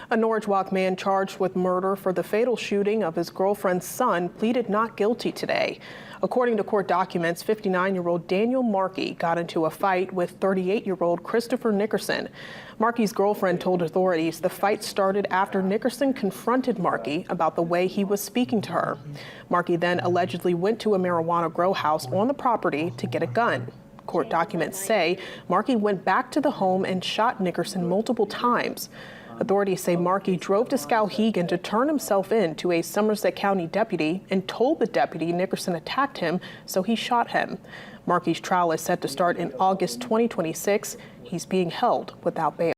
A Norridgewock man charged with murder for the fatal shooting of his girlfriend's son pleaded not guilty today. According to court documents, 59-year-old Daniel Markey got into a fight with 38-year-old Christopher Nickerson. Markey's girlfriend told authorities the fight started after Nickerson confronted Markey about the way he was speaking to her. Markey then allegedly went to a marijuana grow house on the property to get a gun. Court documents say Markey went back to the home and shot Nickerson multiple times. Authorities say Markey drove to Skowhegan to turn himself in to a Somerset County deputy and told the deputy Nickerson attacked him, so he shot him. Markey's trial is set to start in August 2026. He's being held without bail.